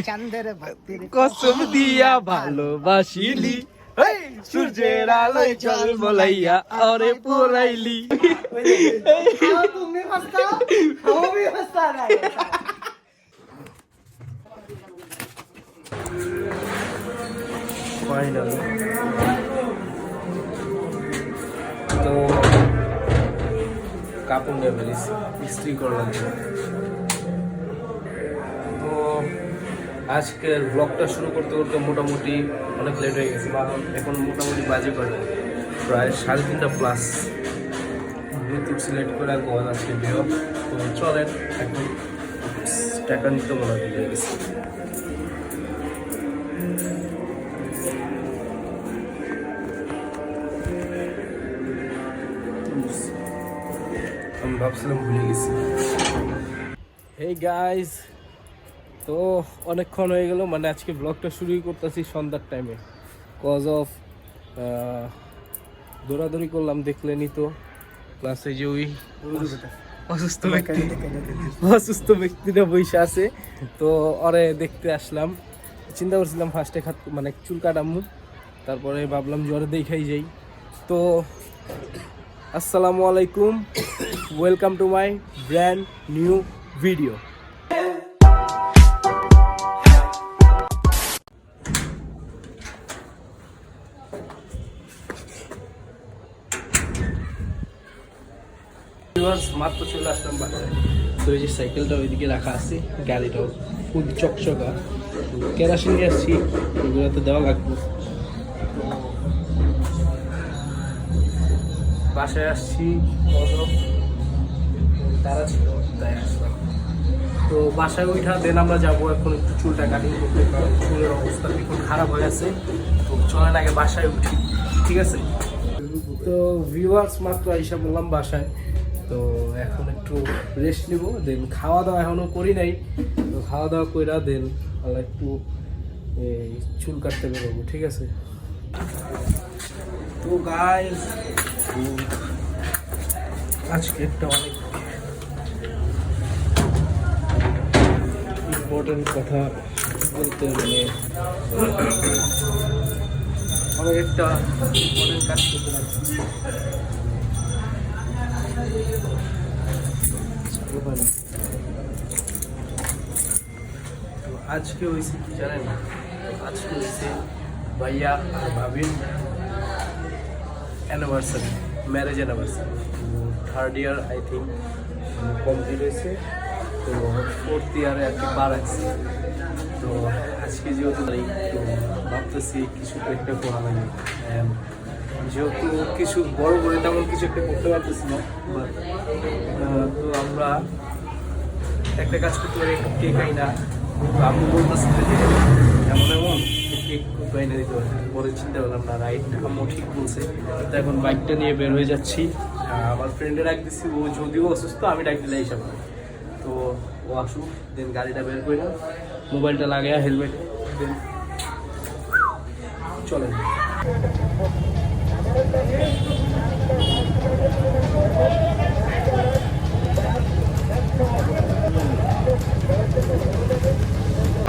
চাঁদের বাতির কসম দিয়া ভালোবাসিলি, সূর্যের আলোয় ঝলমলাইয়া আরে পুরাইলি। তুমি হাসতা আমি হাসতা না ফাইনালি তো কাপড় নিয়ে ফেলিস, ইস্ত্রি করা লাগবে। তো আজকের ব্লগটা শুরু করতে করতে মোটামুটি অনেক লেট হয়ে গেছে, এখন মোটামুটি বাজে কয়টা, প্রায় 3:30 প্লাস। বিদ্যুৎ সিলেক্ট করে গোয়াল আজকে বেরো। তো চলেন এখন টাকা নিতে মনে হয়ে গেছে। আমি ভাবছিলাম ভুলে গেছি। হেই গাইজ, তো অনেকক্ষণ হয়ে গেল, মানে আজকে ব্লগটা শুরুই করতেছি সন্ধ্যার টাইমে, কজ অফ দৌড়াদৌড়ি করলাম দেখলেনি তো। প্লাস এই যে ওই অসুস্থ ব্যক্তিরা বসে আছে, তো ওরে দেখতে আসলাম। চিন্তা করছিলাম ফার্স্টে মানে চুল কাটামু, তারপরে ভাবলাম জ্বরে দেখাই যাই। তো আসসালামু আলাইকুম, welcome to my brand new video. মাত্র চলে আসলাম বাসায়। তো এই যে সাইকেলটা ওইদিকে রাখা আছে, গাড়িটাও ফুল চকচকা, কেরাসিন নিয়ে আসছি, ওগুলো তো দেওয়া লাগবে। বাসায় আসছি, তারা ছিল তাই আসলাম। তো বাসায় ওইটা দেন আমরা যাবো এখন একটু চুলটা কাটিং করতে, কারণ চুলের অবস্থা এখন খারাপ হয়ে আছে। তো চলেন আগে বাসায় উঠি, ঠিক আছে? তো ভিউয়ার্স মাত্র আইসা বললাম বাসায়, তো এখন একটু রেস্ট নিব, দেন খাওয়া দাওয়া এখনও করি নাই। তো খাওয়া দাওয়া কইরা দেন একটু চুল কাটতে বেরোবো, ঠিক আছে? তো গাইস আজকে একটা অনেক ইম্পর্টেন্ট কথা বলতে, মানে অনেক একটা ইম্পর্টেন্ট কাজ করতে লাগছে। আজকে হয়েছে কি জানেন, আজকে হয়েছে ভাইয়া আর ভাবির anniversary, marriage anniversary. 3rd year I think complete হয়েছে, তো 4th ইয়ারে আর কি বাড়াচ্ছে। তো আজকে যেহেতু তো ভাবতেছি কিছু একটা করা লাগে, যেহেতু কিছু বড় করে তেমন কিছু একটা করতে পারতেছি না, তো আমরা একটা কাজ করতে পারি, একটা কেক আই না। আমি বলতেছি যে এমন এমন কেক বাইনে দিতে পারি, পরে চিন্তা করলাম না, রাইট আম্মু ঠিক বলছে। তো এখন বাইকটা নিয়ে বের হয়ে যাচ্ছি। আমার ফ্রেন্ডে ডাক দিচ্ছি, ও যদিও অসুস্থ, আমি ডাক দিলে হিসাব করি। তো ও আসুক, দেন গাড়িটা বের করে না, মোবাইলটা লাগাইয়া হেলমেটে, দেন চলেন।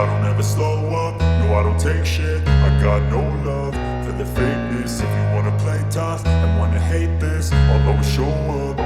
I don't ever slow up, no I don't take shit. I got no love for the fakeness. If you wanna play tough and wanna hate this, I'll always show up.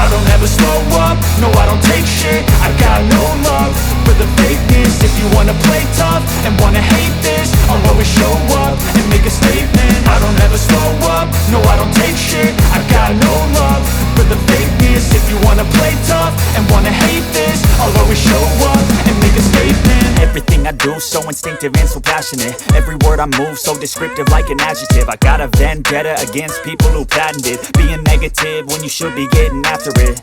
I don't ever slow up, no I don't take shit. I got no love for the fakeness. If you wanna play tough and wanna hate this, I'll always show up and make a statement. I don't ever slow up, no I don't take shit. I got no love for the fakeness. If you wanna play tough and wanna hate this, I'll always show up and make a statement. Everything I do so instinctive and so passionate. Every word I move so descriptive like an adjective. I got a vendetta against people who patented being negative when you should be getting after it.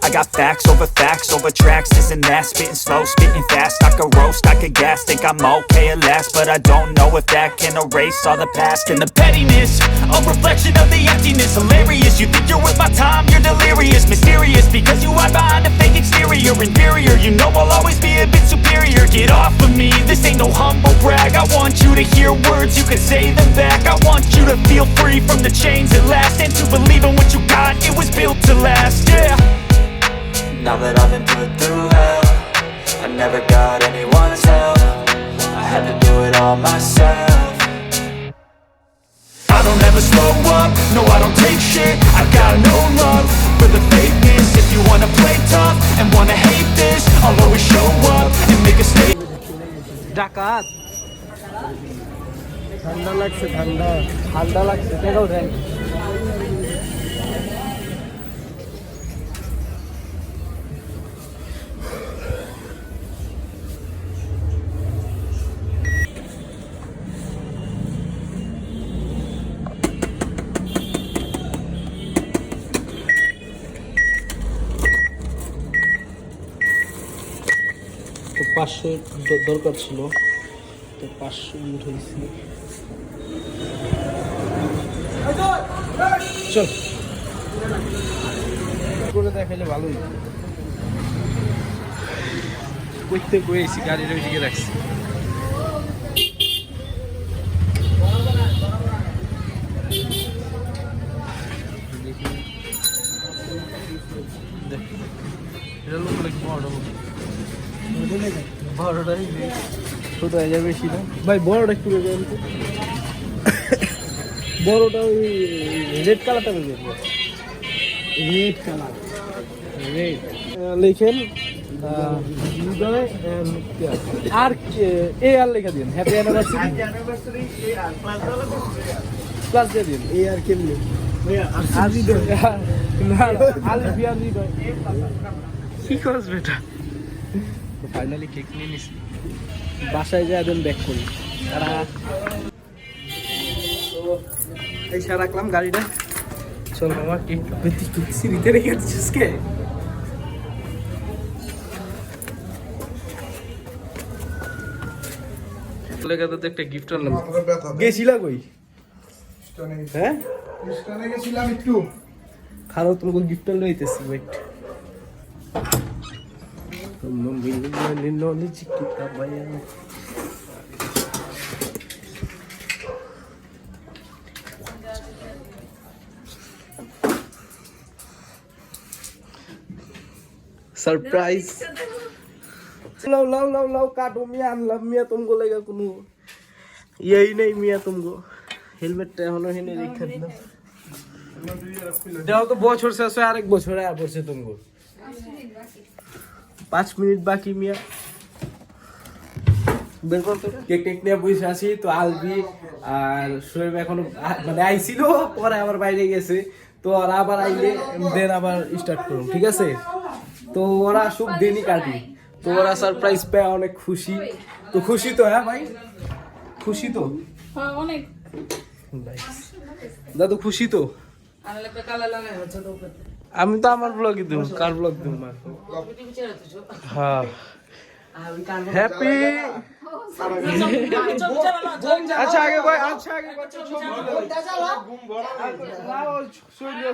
I got facts over tracks, this and that. Spitting slow, spitting fast. I could roast, I could gas. Think I'm okay at last, but I don't know if that can erase all the past. And the pettiness, a reflection of the emptiness. Hilarious, you think you're worth my time, you're delirious. Mysterious, because you hide behind a fake exterior. Inferior, you know I'll always be a bit superior. Get off of me, this ain't no humble brag. I want you to hear words, you can say them back. I want you to feel free from the chains at last, and to believe in what you got, it was built to last, yeah. Now that I've been put through hell, I never got anyone's help. I had to do it all myself. I don't ever slow up, no I don't take shit. I got no love for the fakeness. If you wanna play tough and wanna hate this, I'll always show up and make a statement. ডাকাত ঠান্ডা লাগছে ঠান্ডা লাগছে টাকা উঠেন তো 500 দরকার ছিল তো 500 উঠাইছি চল করে দেখাইলে ভালোই কইতে কইছি গাড়ির ওইদিকে রাখছি এটা লোক লাগে বড়টাই ছোট হয়ে যাবে বেশি না ভাই বড়টা একটু বড়টা ওই রেড কালারটা বেরিয়ে রেড কালার রেড লিখেন আর এ আর লেখা দিন হ্যাপি অ্যানিভার্সারি প্লাস দিয়ে দিন এ আর কেমনি কি করছ বেটা ফাইনালি কেক নিয়ে নিছি বাসায় যাই একদম ব্যাক করি এই সারা রাখলাম গাড়িটা চল মামা কেক সিঁড়িতে রেখে দিচ্ছিস কে তো একটা গিফট আনলাম গেছিলা কই হ্যাঁ গেছিলাম একটু খারো তোমাকে গিফট লইতেছি ওয়েট सरप्राइज लो लो लो लो काटो मियाँ अनलव मियाँ तुमको लेगा कुनू यही नहीं मियाँ तुमको हेलमेट होनो ही नहीं देखा ना जाओ तो बहुत छोड़ से यार एक बहुत छोड़ा है आप से तुमको 5 मिनट बाकी मियाँ बिल्कुल तो केक टेक নিয়ে বসে আছি তো আলবি আর শোয়েব এখনো মানে আইছিল পরে আবার বাইরে গেছে তো ওরা আবার আইলে দেন আবার স্টার্ট করুন ঠিক আছে তো ওরা সব দিনই কাটি তো ওরা সারপ্রাইজ পেয়ে অনেক খুশি তো খুশি তো হ্যাঁ ভাই খুশি তো হ্যাঁ অনেক দাদু খুশি তো আমি তো আমার ব্লগ দেব কার ব্লগ দেব হ্যাঁ হ্যাপি अच्छा आगे कोई अच्छा आगे कोई घूम भरा लाओ सुन लियो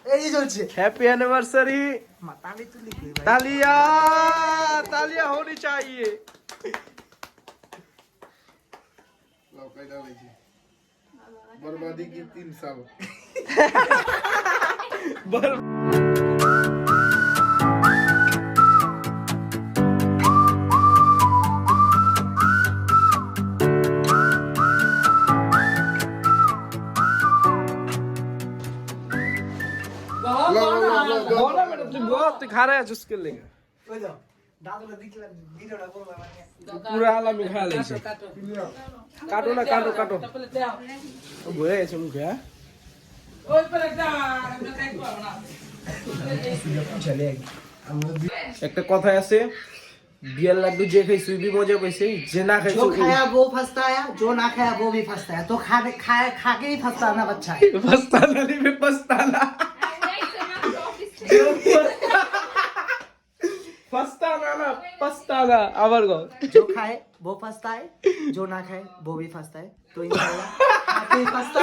এই চলছে হ্যাপি অ্যানিভার্সারি तालिया तालिया होनी चाहिए बर्बादी की 3 साल बोला बेटा तू बहुत खा रहा है उसके लिए पूरा आला में खा ले काटो ना काटो काटो बोले ऐसे मुझे একটা কথা আছে বিয়ার লাড্ডু যে খাইছে भी मजा পাইছে যে না খাইছে जो खाया वो फंसताया जो ना खाया वो भी फंसताया तो खा के ही फंसताना बच्चा है पछताना नहीं मैं पछताना पछताना ना पछताना आवर गो जो खाए वो फंसता है जो ना खाए वो भी फंसता है तो इंशाल्लाह खा के ही फंसता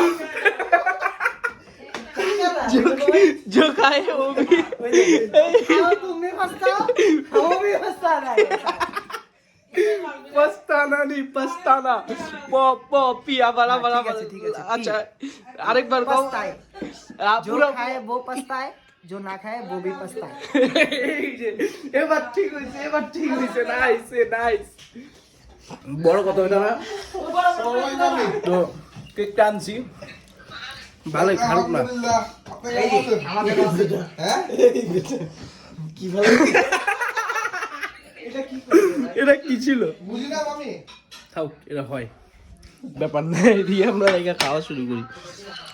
जो खाए वो भी खाओ तुम भी फंसता हो वो भी फंसता है पछताना नहीं पछताना पो पो पी आवर आवर ठीक है अच्छा আরেকবার কও फंसता है जो पूरा खाए वो फंसता है जो ना खाए वो भी पछताए। এই যে এবার ঠিক হইছে নাইস বড় কথা এটা না তো কেকটা আনছি ভালোই খারাপ না এটা কি ছিল থাক এটা হয় ব্যাপার না দিয়ে আমরা রেখে খাওয়া শুরু করি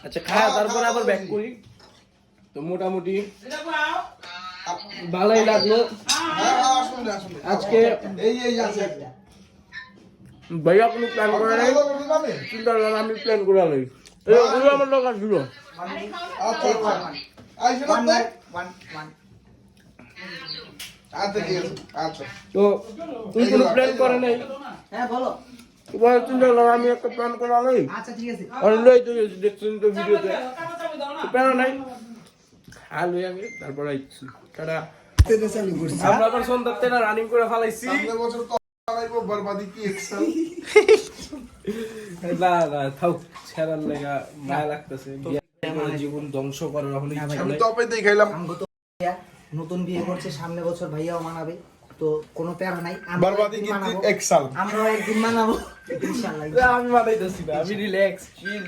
আচ্ছা খাওয়া তারপর আবার ব্যাক করি তো মোটামুটি ভালোই লাগলো আজকে ভাইয়া কোনো প্ল্যান করে নাই চিন্তা করলাম আমি প্ল্যান করে আলাই এগুলো আমার দরকার ছিল তো তুই কোনো প্ল্যান করে নাই হ্যাঁ বলো। তোমার চিন্তা করলাম আমি একটা প্ল্যান করে আলাই আচ্ছা ঠিক আছে। অনলাইন তো দেখছেন তো ভিডিওতে প্ল্যান নাই আলু আমি তারপর আইছি কারণ আমরা আবার সন্ধ্যার থেকে রানিং করে ফেলাইছি না থাক ছেড়ার লেগা মায়া লাগতেছে জীবন ধ্বংস করার হলে আমগো তো ভাইয়া নতুন বিয়ে করছে, সামনে বছর ভাইয়াও মানাবে, তো কোনো প্যারা নাই। আমরা একদিন মানাবো ইনশাআল্লাহ। আমি মানাইতেছি না, আমি রিল্যাক্স চিল।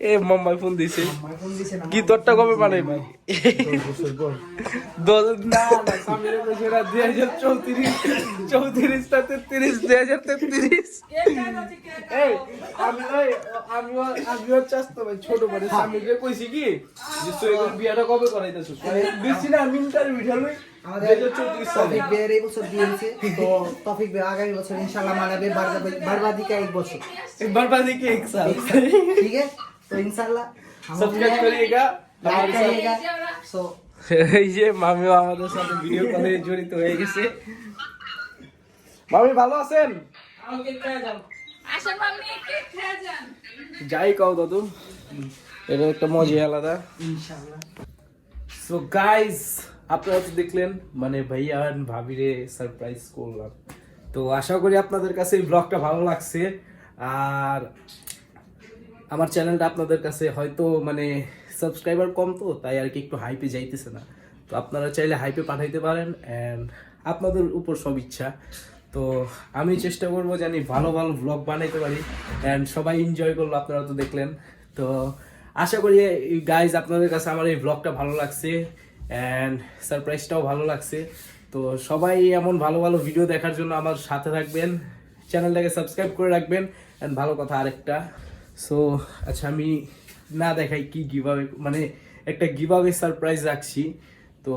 এ মাম্মা ফোন দিছে কি তোরটা কবে বানাই ভাই 10 বছর পর না সামনে বছর 2034 34 টা 33 2033 এই আমি চাস্তো ভাই ছোট বড় সামনে কইছি কি যে সোয়েবের বিয়াটা কবে করাইতাছস বেশি না আমি ইন্টারভিউ ঢালই আমাদের 2034 সালে বিয়ের এই বছর দিয়েছে, তো তৌফিক ভাই আগামী বছর ইনশাআল্লাহ মানাবে। बर्बादी का एक বছর, बर्बादी के एक साल ठीक है। तो इंशाल्लाह सब्सक्राइब करिएगा, लाइक करिएगा। सो এই যে মামিও আমাদের সাথে ভিডিও কলে জড়িত হয়ে গেছে। মামি ভালো আছেন? আসেন মামি কেক খেয়ে যান। যাই কও দাদু, এটা একটা মজা আলাদা ইনশাআল্লাহ। সো গাইস আপনারা তো দেখলেন মানে ভাইয়া আর ভাবিরে সারপ্রাইজ করলাম, তো আশা করি আপনাদের কাছে এই ব্লগটা ভালো লাগছে। আর আমার চ্যানেলটা আপনাদের কাছে হয়তো মানে সাবস্ক্রাইবার কম, তো তাই আর কি একটু হাইপে যাইতেছে না, তো আপনারা চাইলে হাইপে পাঠাইতে পারেন অ্যান্ড আপনাদের উপর সব ইচ্ছা। তো আমি চেষ্টা করবো জানি ভালো ভালো ব্লগ বানাইতে পারি অ্যান্ড সবাই এনজয় করলো, আপনারা তো দেখলেন। তো আশা করি গাইজ আপনাদের কাছে আমার এই ব্লগটা ভালো লাগছে অ্যান্ড সারপ্রাইজটাও ভালো লাগছে। তো সবাই এমন ভালো ভালো ভিডিও দেখার জন্য আমার সাথে থাকবেন, চ্যানেলটাকে সাবস্ক্রাইব করে রাখবেন অ্যান্ড ভালো কথা আরেকটা। সো আচ্ছা আমি না দেখাই কি গিভঅ্যাওয়ে মানে একটা গিভঅ্যাওয়ে সারপ্রাইজ রাখছি, তো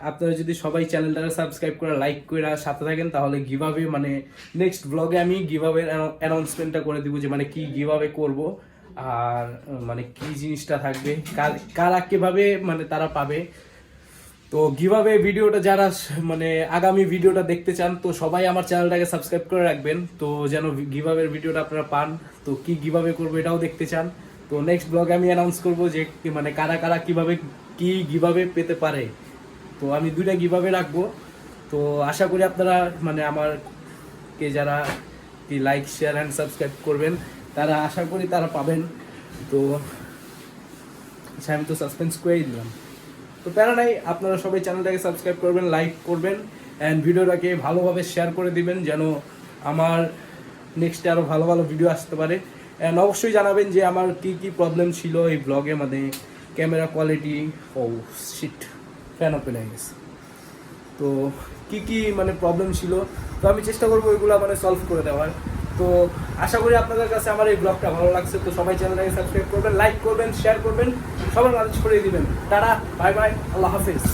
আপনারা যদি সবাই চ্যানেলটাকে সাবস্ক্রাইব করে লাইক করে সাথে থাকেন তাহলে গিভঅ্যাওয়ে মানে নেক্সট ব্লগে আমি গিভঅ্যাওয়ে অ্যানাউন্সমেন্টটা করে দিব যে মানে কি গিভঅ্যাওয়ে করব আর মানে কি জিনিসটা থাকবে, কারা কিভাবে মানে তারা পাবে। তো গিভঅ্যাওয়ে ভিডিওটা যারা মানে আগামী ভিডিওটা দেখতে চান তো সবাই আমার চ্যানেলটাকে সাবস্ক্রাইব করে রাখবেন, তো যেন গিভঅ্যাওয়ের ভিডিওটা আপনারা পান। তো কি গিভঅ্যাওয়ে করবো এটাও দেখতে চান তো নেক্সট ব্লগে আমি অ্যানাউন্স করবো যে মানে কারা কারা কিভাবে কি গিভঅ্যাওয়ে পেতে পারে। তো আমি 2টা গিভঅ্যাওয়ে রাখবো, তো আশা করি আপনারা মানে আমারকে যারা কি লাইক শেয়ার অ্যান্ড সাবস্ক্রাইব করবেন তারা আশা করি তারা পাবেন। তো আচ্ছা আমি তো সাসপেন্স করেই দিলাম, তো প্যারা নাই, আপনারা সবাই চ্যানেলটাকে সাবস্ক্রাইব করবেন, লাইক করবেন অ্যান্ড ভিডিওটাকে ভালোভাবে শেয়ার করে দিবেন যেন আমার নেক্সটে আরও ভালো ভালো ভিডিও আসতে পারে। অ্যান্ড অবশ্যই জানাবেন যে আমার কি কি প্রবলেম ছিল এই ব্লগে, মানে ক্যামেরা কোয়ালিটি, ও শিট ফ্যান ওপেন হয়ে গেছে, তো কি কি মানে প্রবলেম ছিল, তো আমি চেষ্টা করবো ওইগুলো মানে সলভ করে দেওয়ার। তো আশা করি আপনাদের কাছে আমার এই ব্লগটা ভালো লাগছে, তো সবাই চ্যানেলটাকে সাবস্ক্রাইব করবেন, লাইক করবেন, শেয়ার করবেন, সবার মাঝে ছড়িয়ে দিবেন। টাটা, বাই বাই, আল্লাহ হাফিজ।